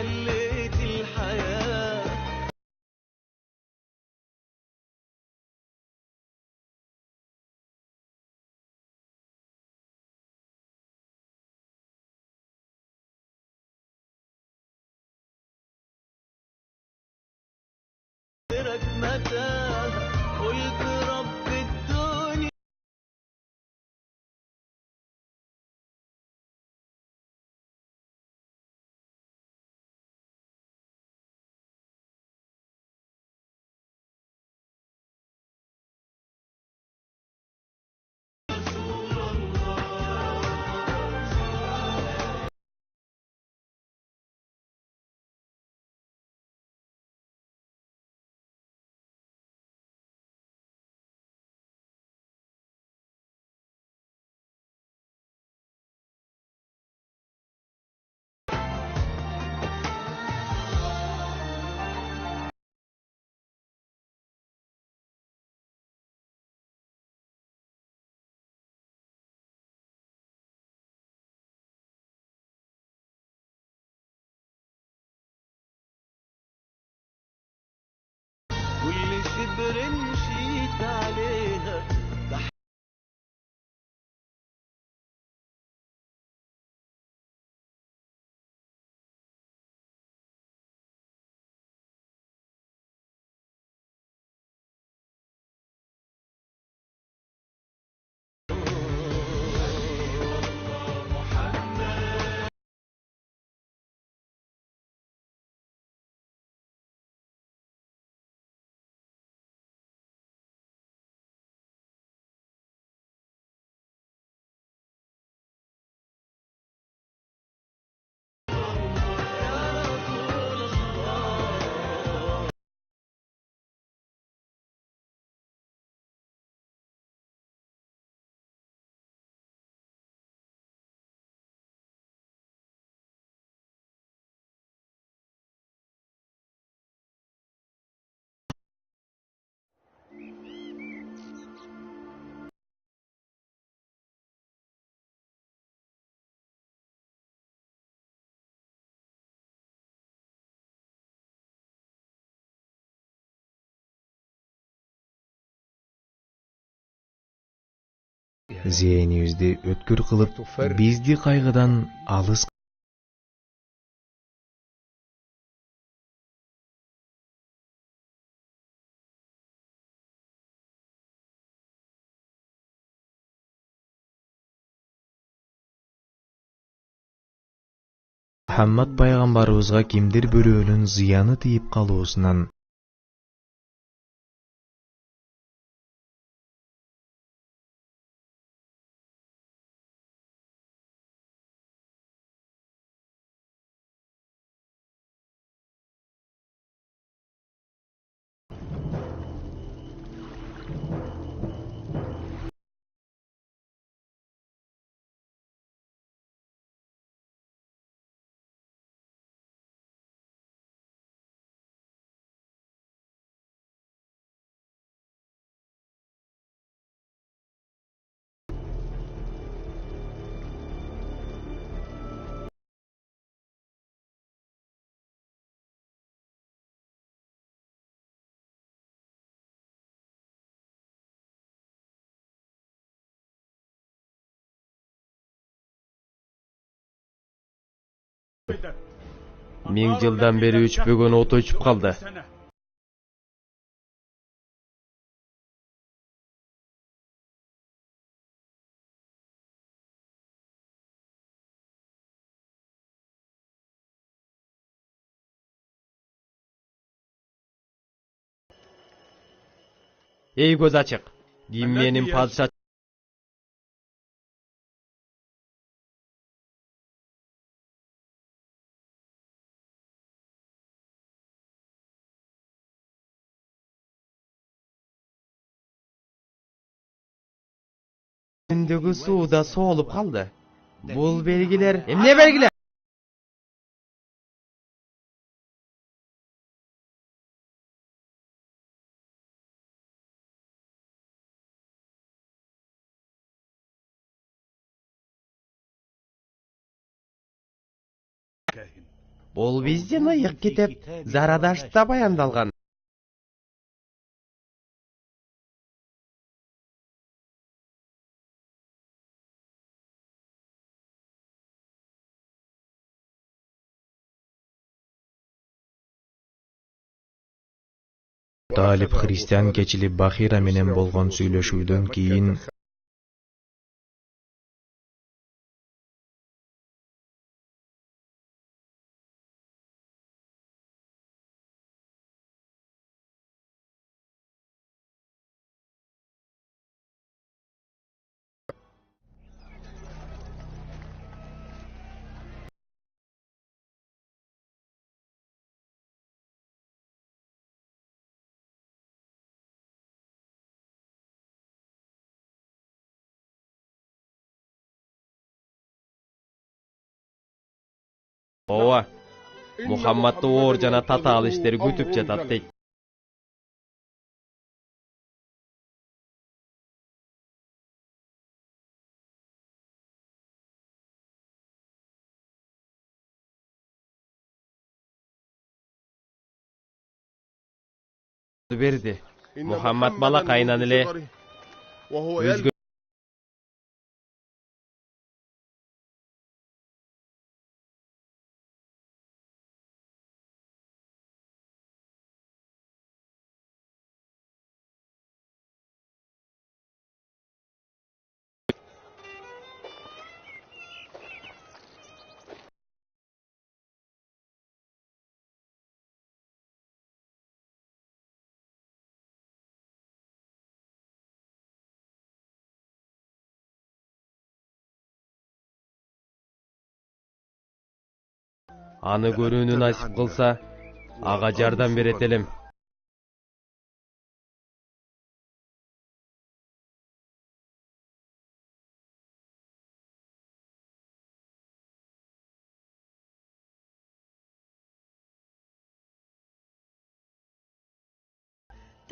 حليت الحياة. غيرك متاهة قلت رب الدنيا. كل شبر مشيت عليها зээнибизди өткүр кылып, бизди кайгыдан алыс Мухаммад пайгамбарыбызга кимдир бирөөнүн зыяны тийип калуусунан Миң жылдан бери өчпөгөн от өчүп калды. Эй көз ачык, ким менин падыша үндөгү сууда соолуп калды. Бул белгилер эмне белгилер? كاهن Бул биздин ыйык китеп Зарадашта баяндалган. Талип христиан кечилип Бахира менен болгон сүйлөшүүдөн кийин Ооба. Мухаммадты оор жана татаал иштер күтүп жатат дейт. Берди. Мухаммад балакайынан эле өзгө аны көрүүнү насип кылса, ага жардам берет элем.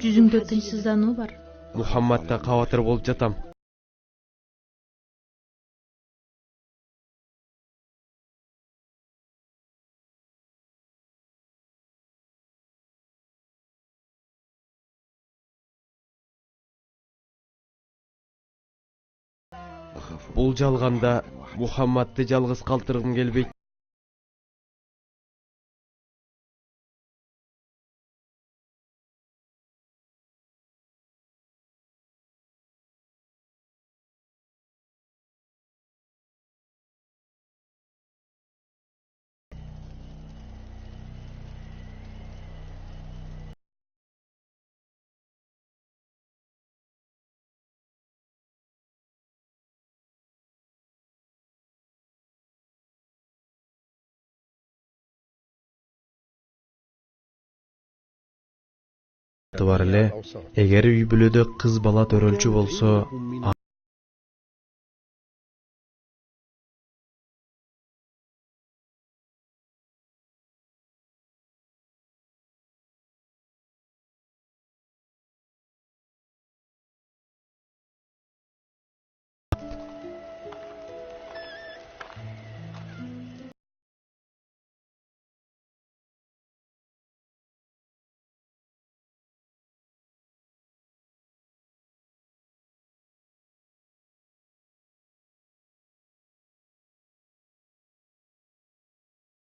Жүзүңдө тынчсыздануу бар. Мухаммадка кабатыр болуп жатам. Бул жалганда Мухаммадты жалгыз калтыргым келбейт. бар эле, эгер үй бүлөдө кыз бала төрөлчү болсо,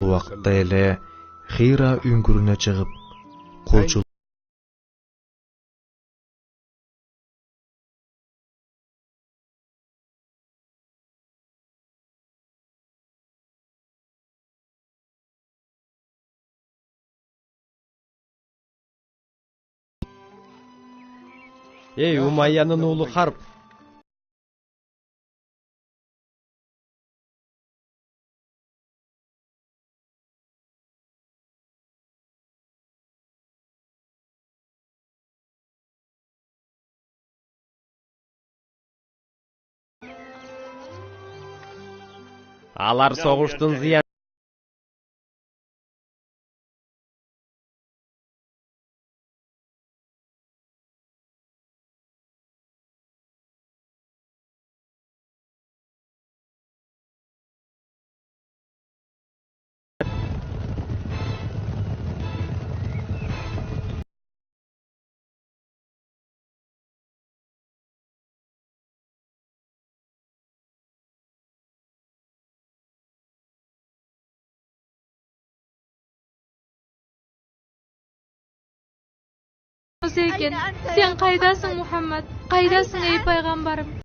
убакытта эле Хира үңкүрүнө чыгып, кулчулук Эй, Умайянын уулу Харп. Алар согуштун зыян. Eken, sen kaydasın Muhammed? Kaydasın ey paygambarım?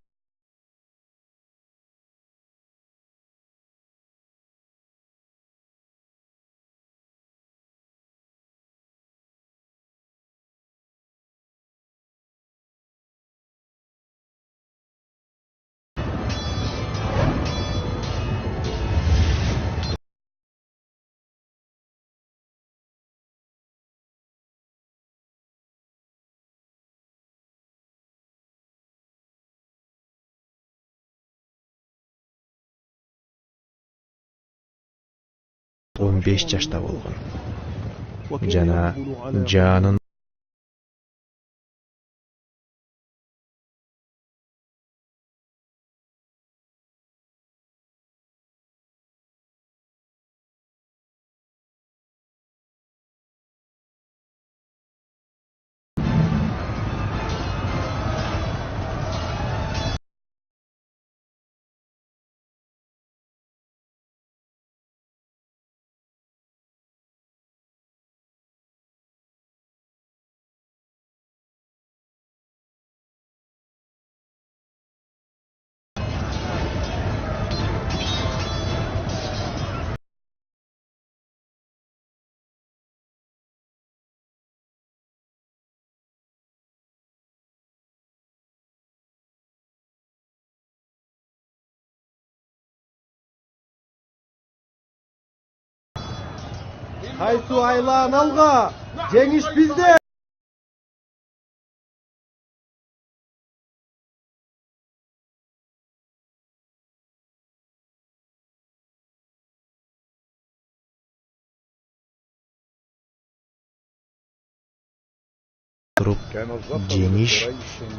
он беш жашта болгон. Жана жанын Кайсы айлан алга. Жеңиш бизде. туруп, жеңиш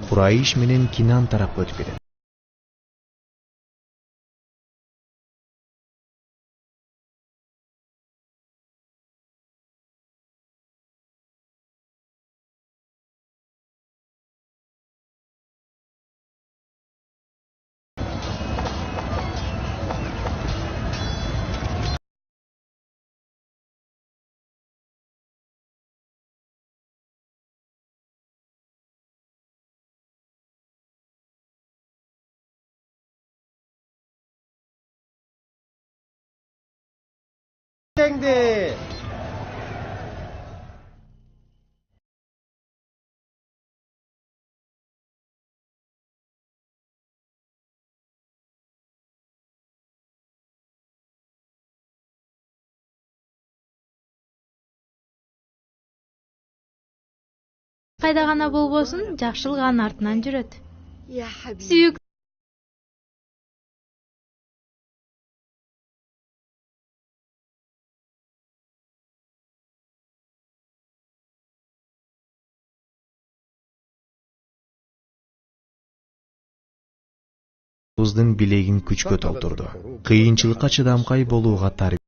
Курайш менен Кинан тарапка өтүп кетет. Теңди. Кайда гана болбосун, жакшылык анын артынан жүрөт. يا حبيبي Сүйүк Кыздын билегин күчкө толтурду. Кыйынчылыкка чыдамкай болууга тарбия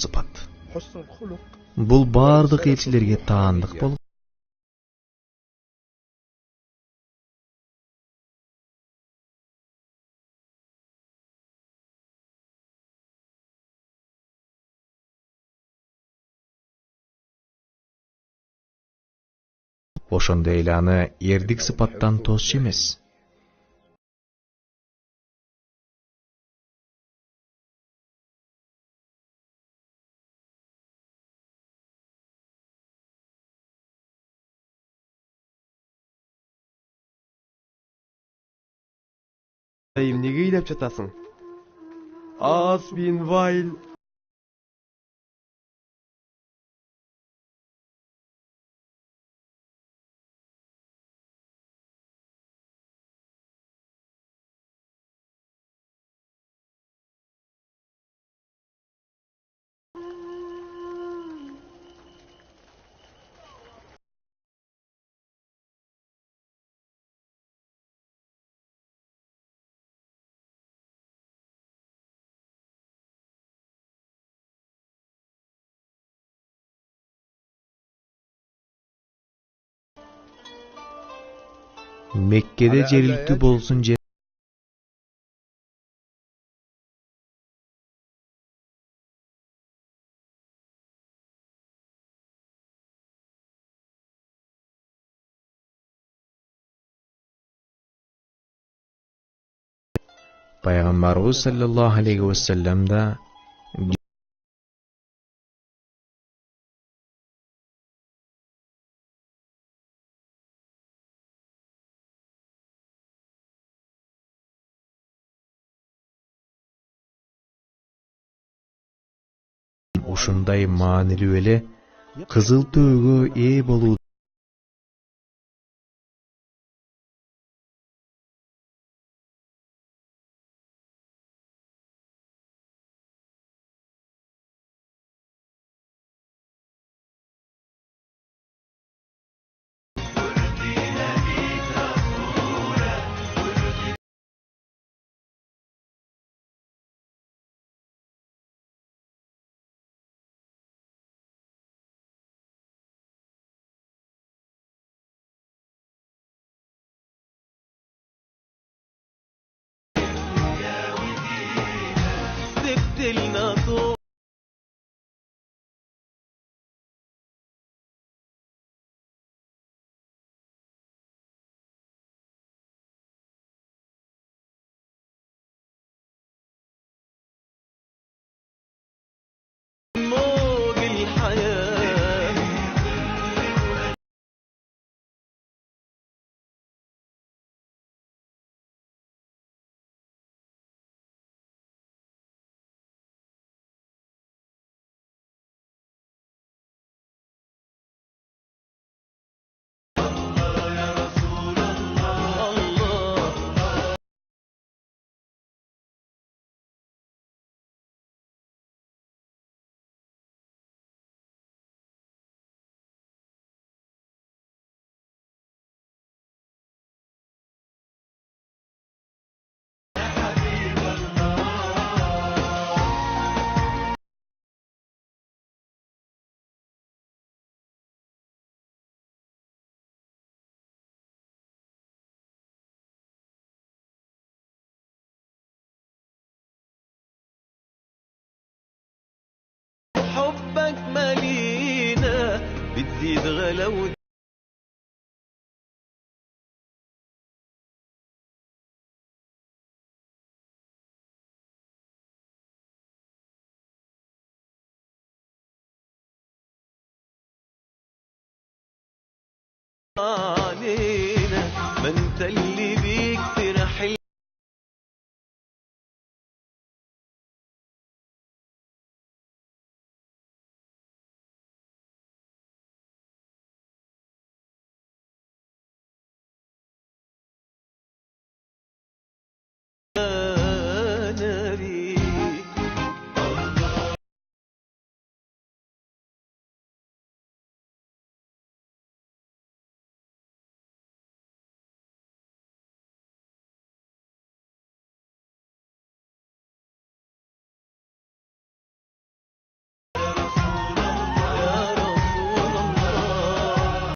сыпат. Бул бардык элчилерге таандык болуп ошондой эле аны эрдик сыпаттан тосчу эмес. Эмнеге ыйлап жатасың? Ас бин вайл. Mekke'de ceriltü bolsun je Peygamberimiz sallallahu aleyhi ve sellem da uşunday manili ele kızıl töөгө ээ болуу سبت لنا طول موج الحياة الله حبك مالينا بتزيد غلاوة علينا ما انت اللي